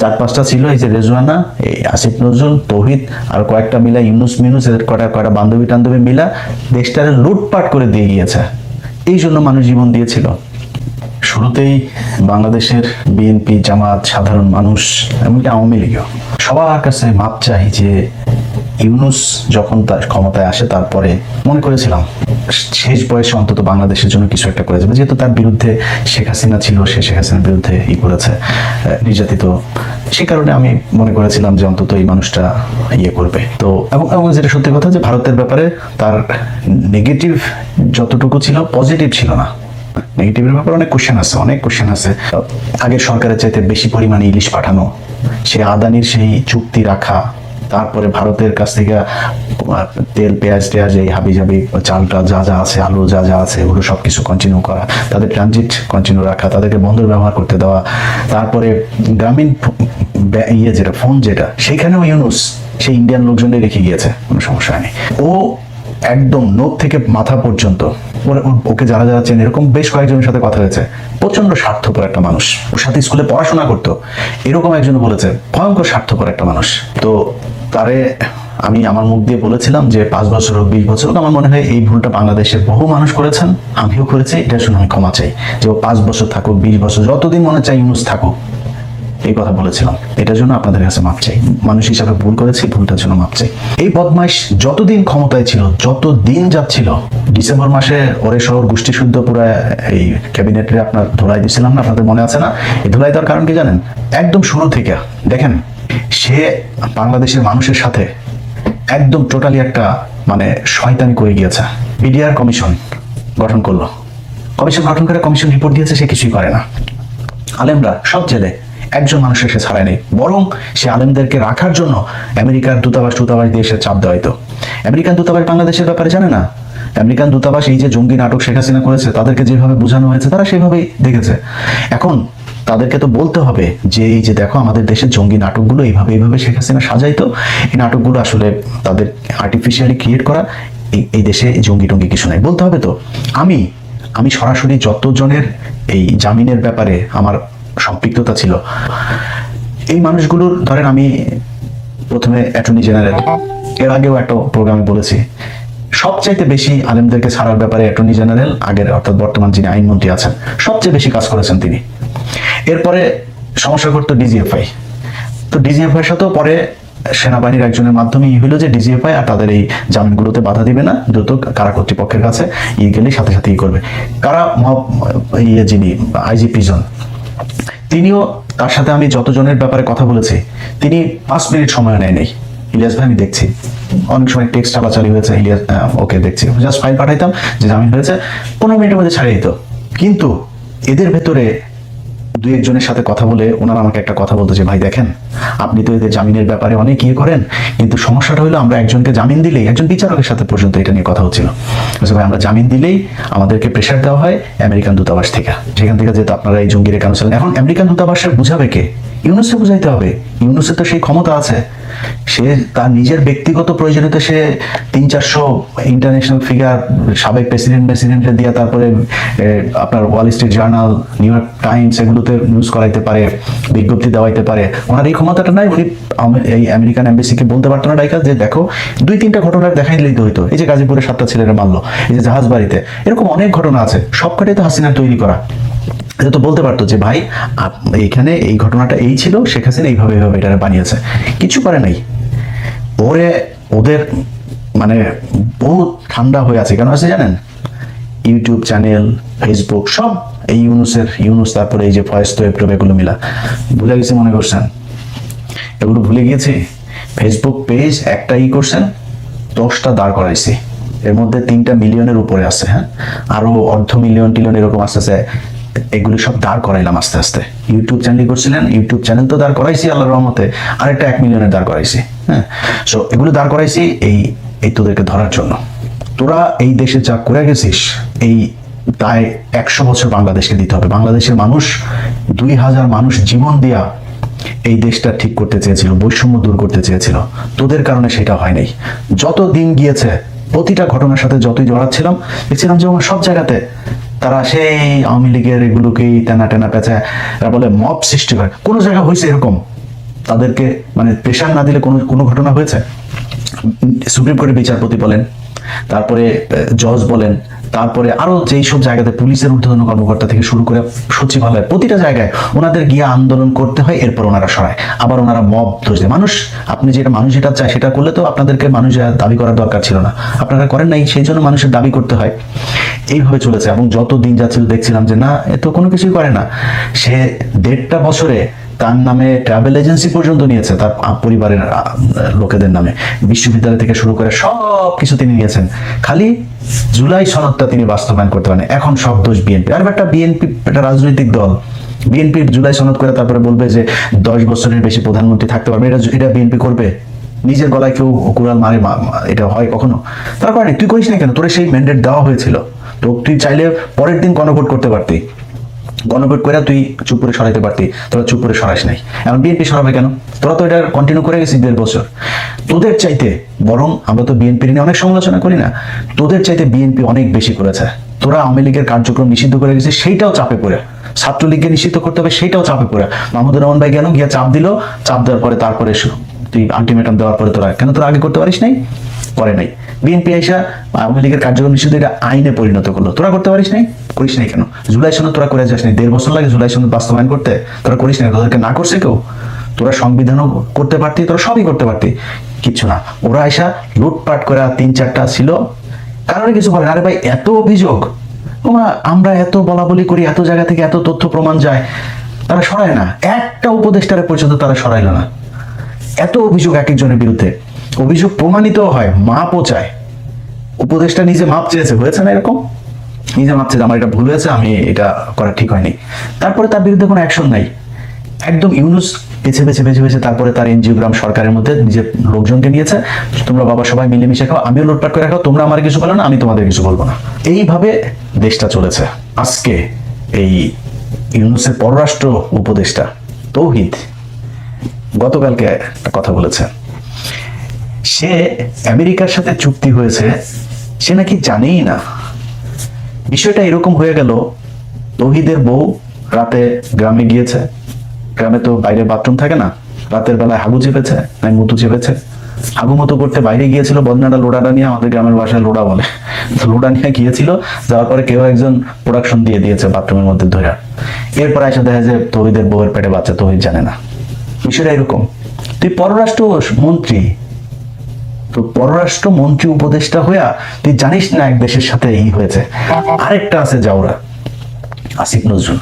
চার পাঁচটা ছিল, এই যে রেজওয়ানা, এই আসিফ নজরুল, তৌহিদ আর কয়েকটা মিলা, ইউনুস মিনুস, এদের কয়টা কয়টা বান্ধবী টান্ধবী মিলা দেশটারে লুটপাট করে দিয়ে গিয়েছে। এই জন্য মানুষ জীবন দিয়েছিল। শুরুতেই বাংলাদেশের বিএনপি, জামাত, সাধারণ মানুষ, এমনকি আওয়ামী লীগও সবার কাছে মাপ চাই যে ইউনুস যখন তার ক্ষমতায় আসে তারপরে মনে করেছিলাম শেষ বয়সে অন্তত বাংলাদেশের জন্য কিছু একটা করে যাবে, যেহেতু তার বিরুদ্ধে শেখ হাসিনা ছিল, সে শেখ হাসিনার বিরুদ্ধে করেছে, নির্যাতিত, সে কারণে আমি মনে করেছিলাম যে অন্তত এই মানুষটা করবে। তো এবং যেটা সত্যি কথা যে ভারতের ব্যাপারে তার নেগেটিভ যতটুকু ছিল, পজিটিভ ছিল না। নেগেটিভের ব্যাপারে অনেক কোশ্চেন আছে। আগের সরকারের চাইতে বেশি পরিমাণে ইলিশ পাঠানো, সে আদানির সেই চুক্তি রাখা, তারপরে ভারতের কাছ থেকে তেল পেঁয়াজ টেয়াজ, এই হাবিজাবি চালটা যা যা আছে, আলু যা যা আছে, এগুলো সবকিছু কন্টিনিউ করা, তাদের ট্রানজিট কন্টিনিউ রাখা, তাদেরকে বন্দর ব্যবহার করতে দেওয়া, তারপরে গ্রামীণ যেটা ফোন যেটা, সেখানেও ইউনুস সেই ইন্ডিয়ান লোকজনে রেখে গিয়েছে, কোনো সমস্যা নেই। ও একদম নোখ থেকে মাথা পর্যন্ত ওকে যারা যারা চেন, এরকম বেশ কয়েকজনের সাথে কথা হয়েছে, প্রচন্ড স্বার্থপর একটা মানুষ, ওর সাথে স্কুলে পড়াশোনা করতো, এরকম একজন বলেছে ভয়ঙ্কর স্বার্থপর একটা মানুষ। তো তারে আমি আমার মুখ দিয়ে বলেছিলাম যে 5 বছর হোক 20 বছর হোক, আমার মনে হয় এই ভুলটা বাংলাদেশের বহু মানুষ করেছেন, আমিও করেছি, এটার জন্য আমি ক্ষমা চাই। যে ও 5 বছর থাকুক, 20 বছর, যতদিন মনে চাই ইউনুস থাকুক, এই কথা বলেছিলাম। এটার জন্য আপনাদের কাছে মাপ চাই, মানুষ হিসাবে ভুল করেছি, ভুলটার জন্য মাপ চাই। এই বদমাইশ যতদিন ক্ষমতায় ছিল, যত দিন যাচ্ছিল, ডিসেম্বর মাসে ওরে শহর গোষ্ঠী শুদ্ধ পুরো এই ক্যাবিনেটে আপনার ধুলাই দিয়েছিলাম না, আপনাদের মনে আছে না? এই ধুলাই দেওয়ার কারণ কি জানেন? একদম শুরু থেকে দেখেন, সে বাংলাদেশের মানুষের সাথে একদম টোটালি একটা মানে শয়তানি করে গিয়েছে। বিডিআর কমিশন গঠন করলো, কমিশন গঠন করে কমিশন রিপোর্ট দিয়েছে, সে কিছুই করে না। আলেমরা সব জেলে, একজন মানুষের সে ছাড়ায় নেই, বরং সে আলেমদেরকে রাখার জন্য আমেরিকার দূতাবাস দিয়ে সে চাপ দেওয়া হতো। আমেরিকান দূতাবাস বাংলাদেশের ব্যাপারে জানে না। আমেরিকান দূতাবাস এই যে জঙ্গি নাটক শেখ হাসিনা করেছে, তাদেরকে যেভাবে বোঝানো হয়েছে তারা সেভাবেই দেখেছে। এখন তাদেরকে তো বলতে হবে যে এই যে দেখো আমাদের দেশের জঙ্গি নাটকগুলো এইভাবে শেখ হাসিনা সাজাইতো, এই নাটকগুলো আসলে তাদের আর্টিফিশিয়ালি ক্রিয়েট করা, এই দেশে জঙ্গি টঙ্গি কিছু নাই, বলতে হবে। তো আমি সরাসরি যতজনের এই জামিনের ব্যাপারে আমার সম্পৃক্ততা ছিল, এই মানুষগুলোর ধরেন আমি প্রথমে অ্যাটর্নি জেনারেল, এর আগেও একটা প্রোগ্রামে বলেছি, সবচাইতে বেশি আলেমদেরকে ছাড়ার ব্যাপারে অ্যাটর্নি জেনারেল আগের অর্থাৎ বর্তমান যিনি আইনমন্ত্রী আছেন সবচেয়ে বেশি কাজ করেছেন তিনি। এরপরে সমস্যা করতো ডিজিএফআই, তো ডিজিএফআই সাথেও পরে সেনাবাহিনীর একজনের মাধ্যমে হইলো যে ডিজিএফআই আর তাদের এই জামিনগুলোতে বাধা দিবে না, দ্রুত কারা কর্তৃপক্ষের কাছে গেলেই সাথে সাথে করবে। কারা যিনি আইজিপি জন, তিনিও, তার সাথে আমি যতজনের ব্যাপারে কথা বলেছি, তিনি 5 মিনিট সময় নেয় নেই। ইলিয়াস ভাই আমি দেখছি, অনেক সময় টেক্সট চালাচালি হয়েছে, ইলিয়াস ওকে দেখছি, জাস্ট ফাইল পাঠাইতাম যে জামিন হয়েছে, 15 মিনিটের মধ্যে ছাড়িয়ে দিত। কিন্তু এদের ভেতরে 2-1 জনের সাথে কথা বলে ওনারা আমাকে একটা কথা বলতো যে ভাই দেখেন, আপনি তো এদের জামিনের ব্যাপারে অনেক করেন, কিন্তু সমস্যাটা হলো আমরা একজনকে জামিন দিলেই, একজন বিচারকের সাথে পর্যন্ত এটা নিয়ে কথা হচ্ছিল, ভাই আমরা জামিন দিলেই আমাদেরকে প্রেশার দেওয়া হয় আমেরিকান দূতাবাস থেকে, সেখান থেকে যেহেতু আপনারা এই জঙ্গিরে কেন ছিলেন। এখন আমেরিকান দূতাবাসের বুঝাবে কে? ইউনুসকে বুঝাইতে হবে। ইউনুসের তো সেই ক্ষমতা আছে, সে তার নিজের ব্যক্তিগত প্রয়োজনীয়তা সে 300-400 ইন্টারন্যাশনাল ফিগার, সাবেক প্রেসিডেন্টে দিয়ে তারপরে আপনার Wall Street journal, new York Times, এগুলোতে নিউজ করাইতে পারে, বিজ্ঞপ্তি দেওয়াইতে পারে। ওনার এই ক্ষমতাটা নাই। উনি এই আমেরিকান এমবেসিকে বলতে পারতো না ডাইকা যে দেখো 2-3টা ঘটনা দেখাই দিলেই তো হইতো, এই যে গাজীপুরে 7টা ছেলেরা মারলো, এই যে জাহাজ বাড়িতে, এরকম অনেক ঘটনা আছে, সবকটাই তো হাসিনার তৈরি করা। এটা তো বলতে পারতো যে ভাই এইখানে এই ঘটনাটা এই ছিল, শেখ হাসিনা এইভাবে এটা বানিয়েছে, কিছু করে নাই। ওদের মানে বহুত ঠান্ডা হয়ে আছে, কেন আছে জানেন? ইউটিউব চ্যানেল, ফেসবুক সব এই ইউনুস, তারপরে এই যে ফয়েজ তোয়েব এগুলো মিলা ভুলে গেছে মনে করছেন? এগুলো ভুলে গিয়েছি। ফেসবুক পেজ একটা করছেন, 10টা দাঁড় করাইছি, এর মধ্যে 3টা মিলিয়নের উপরে আছে, হ্যাঁ, আরো অর্ধ মিলিয়ন টিলিয়ন এরকম আসতেছে, এগুলি সব দাঁড় করাইলাম আস্তে আস্তে। ইউটিউব চ্যানেল করছিলেন, ইউটিউব চ্যানেল তো দাঁড় করাইছি আল্লাহর রহমতে, আরেকটা 1 মিলিয়নের দাঁড় করাইছি, হ্যাঁ। সো এগুলো দাঁড় করাইছি এই তোদেরকে ধরার জন্য। তোরা এই দেশে যা করে গেছিস, এই তাই 100 বছর বাংলাদেশকে দিতে হবে। বাংলাদেশের মানুষ 2000 মানুষ জীবন দিয়া এই দেশটা ঠিক করতে চেয়েছিল, বৈষম্য দূর করতে চেয়েছিল, তোদের কারণে সেটা হয় নাই। যত দিন গিয়েছে প্রতিটা ঘটনার সাথে যতই জড়াচ্ছিলাম, দেখছিলাম যে আমার সব জায়গাতে তারা সেই আওয়ামী লীগের এগুলোকেই টেনা পেঁচা, এরা বলে মব সৃষ্টি করে। কোন জায়গা হয়েছে এরকম তাদেরকে মানে প্রেশার না দিলে কোনো কোনো ঘটনা হয়েছে? সুপ্রিম কোর্টের বিচারপতি বলেন, তারপরে জজ বলেন, তারপরে আরো যেই সব জায়গাতে পুলিশের ঊর্ধ্বতন কর্মকর্তা থেকে শুরু করে সচিবালয়, প্রতিটা জায়গায় ওনাদের গিয়ে আন্দোলন করতে হয়, এরপর ওনারা সরায়, আবার ওনারা মব দোষ দেয়। মানুষ, আপনি যেটা মানুষ যেটা চায় সেটা করলে তো আপনাদেরকে মানুষ দাবি করার দরকার ছিল না, আপনারা করেন নাই, সেই জন্য মানুষের দাবি করতে হয়। এইভাবে চলেছে এবং যত দিন যাচ্ছিল দেখছিলাম যে না, এ তো কোনো কিছুই করে না। সে 1.5টা বছরে তার নামে ট্রাভেল এজেন্সি পর্যন্ত নিয়েছে, তার পরিবারের লোকেদের নামে, বিশ্ববিদ্যালয় থেকে শুরু করে সব কিছু তিনি নিয়েছেন। খালি জুলাই সনদটা তিনি বাস্তবায়ন করতে পারেন। এখন সব দোষ বিএনপি। আর একটা বিএনপি একটা রাজনৈতিক দল, বিএনপি জুলাই সনদ করে তারপরে বলবে যে 10 বছরের বেশি প্রধানমন্ত্রী থাকতে পারবে, এটা বিএনপি করবে? নিজের গলায় কেউ কুড়াল মারে? এটা হয় কখনো? তারা করেনি। তুই করিস না কেন? তোরে সেই ম্যান্ডেট দেওয়া হয়েছিল, তো তুই চাইলে পরের দিন গণভোট করতে পারতি, গণভোট করে তুই চুপ করে সরাইতে পারতি, তোরা চুপ করে সরাইস নাই। এখন বিএনপি সরাবে কেন? তোরা তো এটা কন্টিনিউ করে গেছিস 1.5 বছর। তোদের চাইতে বরং, আমরা তো বিএনপি নিয়ে অনেক সমালোচনা করি না, তোদের চাইতে বিএনপি অনেক বেশি করেছে। তোরা আওয়ামী লীগের কার্যক্রম নিষিদ্ধ করে গেছিস, সেইটাও চাপে পড়ে। ছাত্রলীগকে নিষিদ্ধ করতে হবে, সেইটাও চাপে পড়ে। মাহমুদুর রহমান ভাই গেল, গিয়ে চাপ দিল, চাপ দেওয়ার পরে তারপরে তুই আলটিমেটাম দেওয়ার পরে তোরা কেন, তোরা আগে করতে পারিস নাই? করে নাই। বিএনপি আইসা আওয়ামী লীগের কার্যক্রম নিষিদ্ধ এটা আইনে পরিণত করলো, তোরা করতে পারিস নাই? করিস নাই কেন? জুলাই সনদ তোরা করে যাস নাই? 1.5 বছর লাগে জুলাই সনদ বাস্তবায়ন করতে, তোরা করিস নাই? তোদেরকে না করছে কেউ? তোরা সংবিধানও করতে পারতি, তোরা সবই করতে পারতি, কিচ্ছু না। ওরা আইসা লুটপাট করে 3-4টা ছিল, কারণে কিছু বলেন। আরে ভাই, এত অভিযোগ, আমরা এত বলা বলি করি, এত জায়গা থেকে এত তথ্য প্রমাণ যায়, তারা সরায় না। একটা উপদেষ্টারে পর্যন্ত তারা সরাইল না। এত অভিযোগ এক একজনের বিরুদ্ধে, অভিযোগ প্রমাণিত হয়, মাপও চায়। উপদেষ্টা নিজে মাপ চেয়েছে, হয়েছে না এরকম? নিজে মাপ চেয়েছে, আমার এটা ভুল হয়েছে, আমি এটা করা ঠিক হয়নি, তারপরে তার বিরুদ্ধে কোনো অ্যাকশন নাই। একদম ইউনুস বেছে বেছে বেছে বেছে তারপরে তার এনজিওগ্রাম সরকারের মধ্যে নিজের লোকজনকে নিয়েছে, তোমরা বাবা সবাই মিলেমিশে খাও, আমিও লুটপাট করে খাও, তোমরা আমার কিছু বলো না, আমি তোমাদের কিছু বলবো না। এইভাবে দেশটা চলেছে। আজকে এই ইউনুসের পররাষ্ট্র উপদেষ্টা তৌহিদ গতকালকে একটা কথা বলেছে, সে আমেরিকার সাথে চুক্তি হয়েছে, সে নাকি জানেই না। বিষয়টা এরকম হয়ে গেল, তৌহিদের বউ রাতে গ্রামে গিয়েছে, গ্রামে তো বাইরে বাথরুম থাকে না, রাতের বেলায় হাগু চেপেছে, নাই মুতু চেপেছে, হাগু মতো করতে বাইরে গিয়েছিল, বদনাটা লোডাটা নিয়ে, আমাদের গ্রামের বাসায় লোডা বলে, লোডা নিয়ে গিয়েছিল। যাওয়ার পরে কেউ একজন প্রোডাকশন দিয়ে দিয়েছে বাথরুমের মধ্যে ধরে। এরপর এসে দেখা যায় তৌহিদের বউয়ের পেটে বাচ্চা, তৌহিদ জানে না। বিষয়টা এরকম। তুই পররাষ্ট্র মন্ত্রী, তো পররাষ্ট্র মন্ত্রী উপদেষ্টা হইয়া তুই জানিস না এক দেশের সাথে এই হয়েছে। আরেকটা আছে জাউরা, আসিফ নজরুল,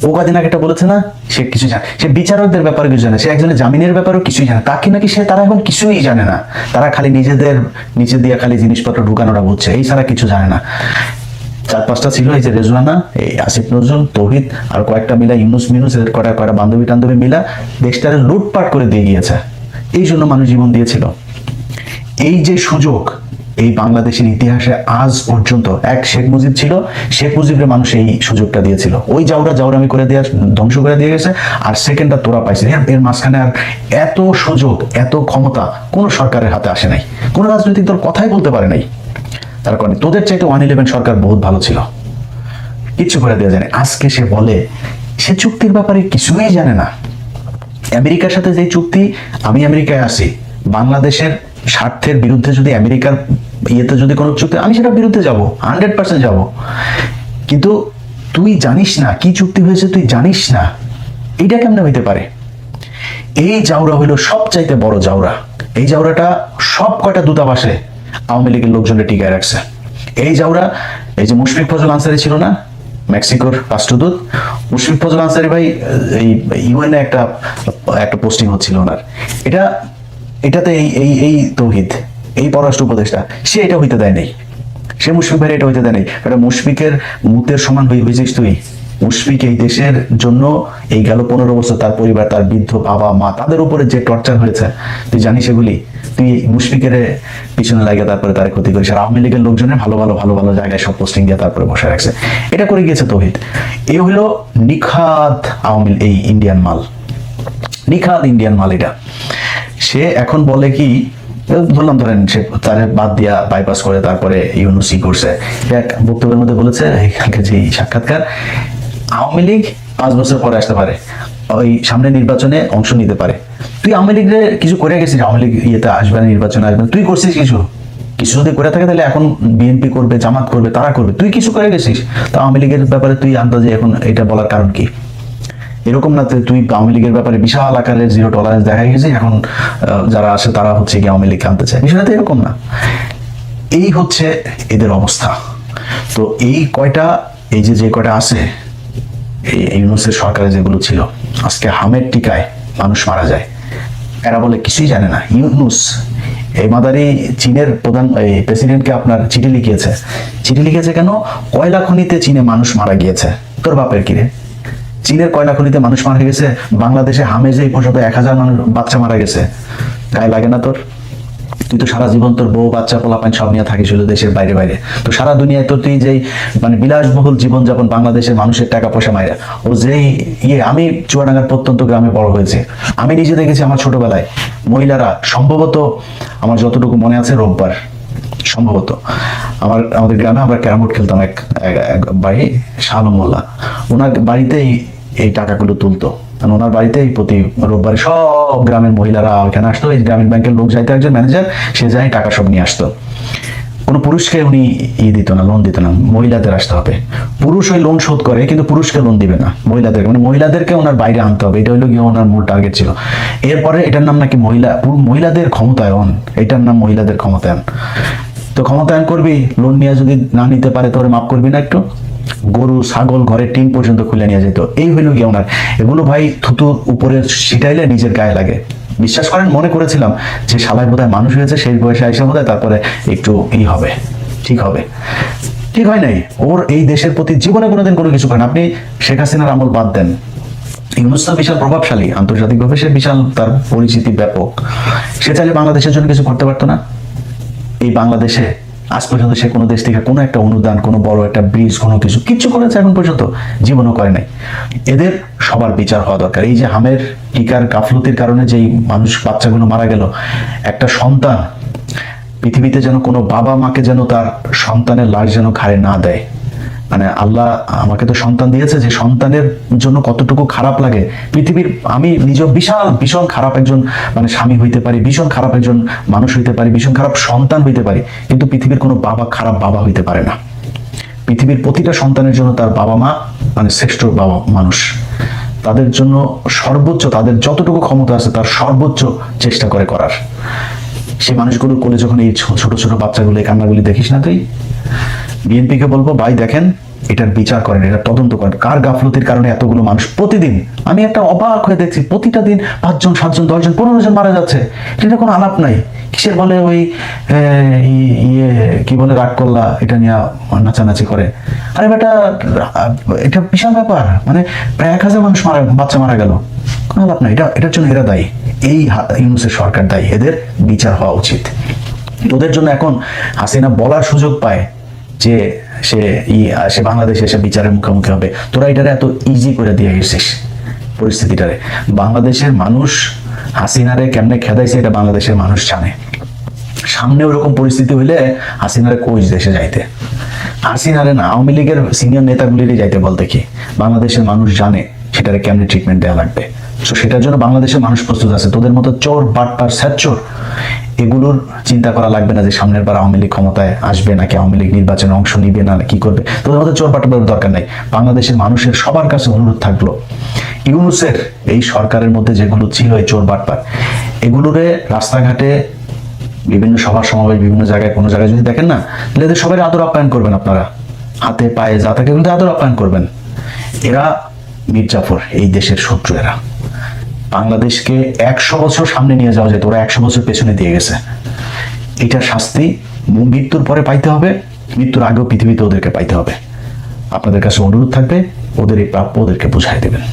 ও কদিন আগে একটা বলেছে না, সে কিছু জানে, সে বিচারকদের ব্যাপারে কিছু জানে, সে একজনের জামিনের ব্যাপারেও কিছুই জানে। তাকে নাকি তারা এখন কিছুই জানে না, তারা খালি নিজেদের নিচে দিয়ে খালি জিনিসপত্র ঢুকানোটা বুঝছে, এই ছাড়া কিছু জানে না। 4-5টা ছিল, এই যে রেজওয়ানা, এই আসিফ নজরুল, তৌহিদ আর কয়েকটা মিলা, ইউনুস মিনুস, এদের কয়টা বান্ধবী টান্ধবী মিলা দেশটারে লুটপাট করে দিয়ে গিয়েছে। এই জন্য মানুষ জীবন দিয়েছিল। এই যে সুযোগ এই বাংলাদেশের ইতিহাসে আজ পর্যন্ত, এক শেখ মুজিব ছিল, শেখ মুজিবের মানুষ এই সুযোগটা দিয়েছিল, ওই জাউরামি করে দিয়ে ধ্বংস করে দিয়ে গেছে, আর সেকেন্ডটা তোরা পাইছে। এর মাঝখানে আর এত সুযোগ, এত ক্ষমতা কোন সরকারের হাতে আসে নাই, কোন রাজনৈতিক দল কথাই বলতে পারে নাই। তার কারণে তোদের চাইতে 111 সরকার বহুত ভালো ছিল, কিচ্ছু করে দেওয়া যায় না। আজকে সে বলে সে চুক্তির ব্যাপারে কিছুই জানে না। আমেরিকার সাথে যে চুক্তি, আমি আমেরিকায় আসি, বাংলাদেশের স্বার্থের বিরুদ্ধে যদি আমেরিকার ইয়েতে যদি কোনো চুক্তি, আমি সেটার বিরুদ্ধে যাব, 100% যাব। কিন্তু তুই জানিস না কি চুক্তি হয়েছে, তুই জানিস না, এইটা কেমনে হইতে পারে? এই জাউরা হইলো সবচাইতে বড় জাউরা। এই জাউরাটা সব কয়টা দূতাবাসে আওয়ামী লীগের লোকজনের টিকায় রাখছে। এই জাউরা, এই যে মুশফিক ফজল আনসারী ছিল না, মেক্সিকোর রাষ্ট্রদূত, মুশফিক ফজল আনসারী ভাই এই ইউএনএ একটা পোস্টিং হচ্ছিল ওনার, এটাতে এই তৌহিদ, এই পররাষ্ট্র উপদেষ্টা, সে এটা হইতে দেয় নাই, সে মুশফিক ভাই এটা হইতে দেয় নাই। এটা মুশফিকের মুতের সমান হয়েছিস তুই। মুশফিক এই দেশের জন্য এই গেল 15 বছর, তার পরিবার, তার বৃদ্ধ বাবা মা, তাদের উপরে যে টর্চার হয়েছে তুই জানিস এগুলি? তুই মুশফিকের পিছনে লাগে তারপরে তার ক্ষতি করিস। আর আওয়ামী লীগের লোকজনের ভালো ভালো জায়গায় সব পোস্টিং দিয়ে তারপরে বসে রাখছে। এটা করে গিয়েছে তৌহিদ। এ হইলো নিখাত আওয়ামী, এই ইন্ডিয়ান মাল, নিখাত ইন্ডিয়ান মাল। এটা সে এখন বলে কি, ধরলাম ধরেন সে তার বাদ দিয়া বাইপাস করে তারপরে ইউনুসি করছে, এক বক্তব্যের মধ্যে বলেছে, এখানকার যে সাক্ষাৎকার, আওয়ামী লীগ 5 বছর পরে আসতে পারে, ওই সামনে নির্বাচনে অংশ নিতে পারে। তুই আওয়ামী লীগের কিছু করে গেছিস, আওয়ামী লীগ ইয়েতে আসবে না, নির্বাচনে আসবে না, তুই করছিস কিছু? কিছু যদি করে থাকে তাহলে এখন বিএনপি করবে, জামাত করবে, তারা করবে, তুই কিছু করে গেছিস? তো আওয়ামী লীগের ব্যাপারে তুই আন্দাজে এখন এটা বলার কারণ কি? এরকম না তুই আওয়ামী লীগের ব্যাপারে বিশাল আকারের জিরো টলারেন্স দেখা গেছে, এখন যারা আসে তারা হচ্ছে কি আওয়ামী লীগ আনতে চায়, বিষয়টা তো এরকম না। এই হচ্ছে এদের অবস্থা। তো এই যে কয়টা আছে, এই ইউনূসের সরকারে যেগুলো ছিল, আজকে হামের টিকায় মানুষ মারা যায়, এরা বলে কিছুই জানে না। ইউনূস এই মাদারি চীনের প্রধান প্রেসিডেন্টকে আপনার চিঠি লিখেছে কেন? কয়লা খনিতে চীনে মানুষ মারা গিয়েছে। তোর বাপের কিরে? চীনের কয়লা খনিতে মানুষ মারা গেছে, বাংলাদেশে হামে যে পর্যন্ত 1000 মানুষ বাচ্চা মারা গেছে, গায়ে লাগে না তোর? তুই তো সারা জীবন তোর বউ বাচ্চা পোলাপান সব নিয়ে থাকিস দেশের বাইরে বাইরে, তো সারা দুনিয়ায় তোর তুই যেই মানে বিলাসবহুল জীবনযাপন, বাংলাদেশের মানুষের টাকা পয়সা মাইরা ও যেই আমি চুয়াডাঙ্গার প্রত্যন্ত গ্রামে বড় হয়েছে, আমি নিজে দেখেছি আমার ছোটবেলায় মহিলারা সম্ভবত, আমার যতটুকু মনে আছে, রোববার সম্ভবত আমাদের গ্রামে আমরা ক্যারাম বোর্ড খেলতাম, এক বাড়ি শাহ আলম মোল্লা, ওনার বাড়িতেই এই টাকাগুলো তুলতো। ওনার বাড়িতেই প্রতি রোববারে সব গ্রামের মহিলারা ওখানে আসতো, এই গ্রামীণ ব্যাংকের লোক যাইতো, একজন ম্যানেজার, সে যাই টাকা সব নিয়ে আসতো। কোনো পুরুষকে উনি দিত না, লোন দিত না, মহিলাদের আসতে হবে। পুরুষ ওই লোন শোধ করে কিন্তু পুরুষকে লোন দিবে না, মহিলাদেরকে, মানে মহিলাদেরকে ওনার বাইরে আনতে হবে, এটা হইলো গিয়ে ওনার মূল টার্গেট ছিল। এরপরে এটার নাম নাকি মহিলাদের ক্ষমতায়ন, এটার নাম মহিলাদের ক্ষমতায়ন। তো ক্ষমতায়ন করবি, লোন নিয়ে যদি না নিতে পারে তোরে মাফ করবি না একটু? গরু ছাগল ঘরের টিন পর্যন্ত খুলে নিয়ে যেত, এই হইল গিয়ে ওনার। এগুলো ভাই থুতুর উপরে ছিটাইলে নিজের গায়ে লাগে। বিশ্বাস করেন, মনে করেছিলাম যে শালায় বোধহয় মানুষ হয়েছে, সেই বয়সে আইসা বোধহয় তারপরে একটু হবে, ঠিক হবে। ঠিক হয় নাই। ওর এই দেশের প্রতি জীবনে কোনোদিন কোনো কিছু করেন। আপনি শেখ হাসিনার আমল বাদ দেন, ইউনূস বিশাল প্রভাবশালী, আন্তর্জাতিকভাবে সে বিশাল, তার পরিচিতি ব্যাপক। সে চাইলে বাংলাদেশের জন্য কিছু করতে পারতো না? এই বাংলাদেশে আজ পর্যন্ত সে কোনো দেশ থেকে কোনো একটা অনুদান, কোনো বড় একটা ব্রিজ, কোনো কিচ্ছু করেছে এখন পর্যন্ত? জীবনও করে নাই। এদের সবার বিচার হওয়া দরকার। এই যে হামের টিকার গাফলতির কারণে যেই মানুষ বাচ্চাগুলো মারা গেল, একটা সন্তান পৃথিবীতে যেন কোনো বাবা মাকে যেন তার সন্তানের লাশ যেন ঘাড়ে না দেয়। মানে আল্লাহ আমাকে তো সন্তান দিয়েছে, যে সন্তানের জন্য কতটুকু খারাপ লাগে পৃথিবীর, আমি নিজে ভীষণ খারাপ একজন মানে স্বামী হইতে পারি, ভীষণ খারাপ একজন মানুষ হইতে পারি, ভীষণ খারাপ সন্তান হইতে পারি, কিন্তু পৃথিবীর কোনো বাবা খারাপ বাবা হইতে পারে না। পৃথিবীর প্রতিটা সন্তানের জন্য তার বাবা মা মানে শ্রেষ্ঠ বাবা মানুষ, তাদের জন্য সর্বোচ্চ, তাদের যতটুকু ক্ষমতা আছে তার সর্বোচ্চ চেষ্টা করার। সেই মানুষগুলোর কোলে যখন এই ছোট ছোট বাচ্চাগুলো এই কান্নাগুলি দেখিস না তুই, বিএনপিকে বলবো, ভাই দেখেন, এটার বিচার করেন, এটা তদন্ত করেন, কার গাফলতির কারণে এতগুলো মানুষ প্রতিদিন, আমি একটা অবাক হয়ে দেখছি, প্রতিটা দিন 5 জন 7 জন 10 জন 15 জন মারা যাচ্ছে। এটা কোনো আলাপ নাই। কিসের বলে ওই কি বলে রাগ করলা, এটা নিয়ে নাচানাচি করে। আরে বেটা, এটা বিশাল ব্যাপার, মানে প্রায় 1000 মানুষ বাচ্চা মারা গেল, কোনো আলাপ নাই। এটার জন্য এরা দায়ী, এই ইউনূসের সরকার দায়ী, এদের বিচার হওয়া উচিত। ওদের জন্য এখন হাসিনা বলার সুযোগ পায় যে সে বাংলাদেশে এসে বিচারের মুখোমুখি হবে। তোরা এটারে এত ইজি করে দিয়ে গেছিস পরিস্থিতিটারে। বাংলাদেশের মানুষ হাসিনারে কেমনে খেদাইছে এটা বাংলাদেশের মানুষ জানে। সামনে ওরকম পরিস্থিতি হইলে হাসিনারে কোচ দেশে যাইতে, হাসিনারে না, আওয়ামী লীগের সিনিয়র নেতাগুলিরই যাইতে বল দেখি। বাংলাদেশের মানুষ জানে সেটারে কেমনে ট্রিটমেন্ট দেওয়া লাগবে। তো সেটার জন্য বাংলাদেশের মানুষ প্রস্তুত আছে। তোদের মতো চোর বাটপার স্যাচ্চোর এগুলোর চিন্তা করা লাগবে না যে সামনের বার আওয়ামী লীগ ক্ষমতায় আসবে নাকি আওয়ামী লীগ নির্বাচনে অংশ নিবে না কি করবে। তোদের মতো চোর বাটপারের দরকার নাই। বাংলাদেশের মানুষের সবার কাছে অনুরোধ থাকলো, ইউনূসের এই সরকারের মধ্যে যেগুলো ছিল এই চোর বাটপার, এগুলোরে রাস্তাঘাটে বিভিন্ন সভা সমাবেশ বিভিন্ন জায়গায় কোনো জায়গায় যদি দেখেন না, তাহলে এদের সবাই আদর আপ্যায়ন করবেন। আপনারা হাতে পায়ে যা থাকে কিন্তু আদর আপ্যায়ন করবেন। এরা মীর জাফর, এই দেশের শত্রু। এরা বাংলাদেশকে 100 বছর সামনে নিয়ে যাওয়া যেত, ওরা 100 বছর পেছনে দিয়ে গেছে। এটার শাস্তি মৃত্যুর পরে পাইতে হবে, মৃত্যুর আগেও পৃথিবীতে ওদেরকে পাইতে হবে। আপনাদের কাছে অনুরোধ থাকবে, ওদের এই প্রাপ্য ওদেরকে বুঝাই দেবেন।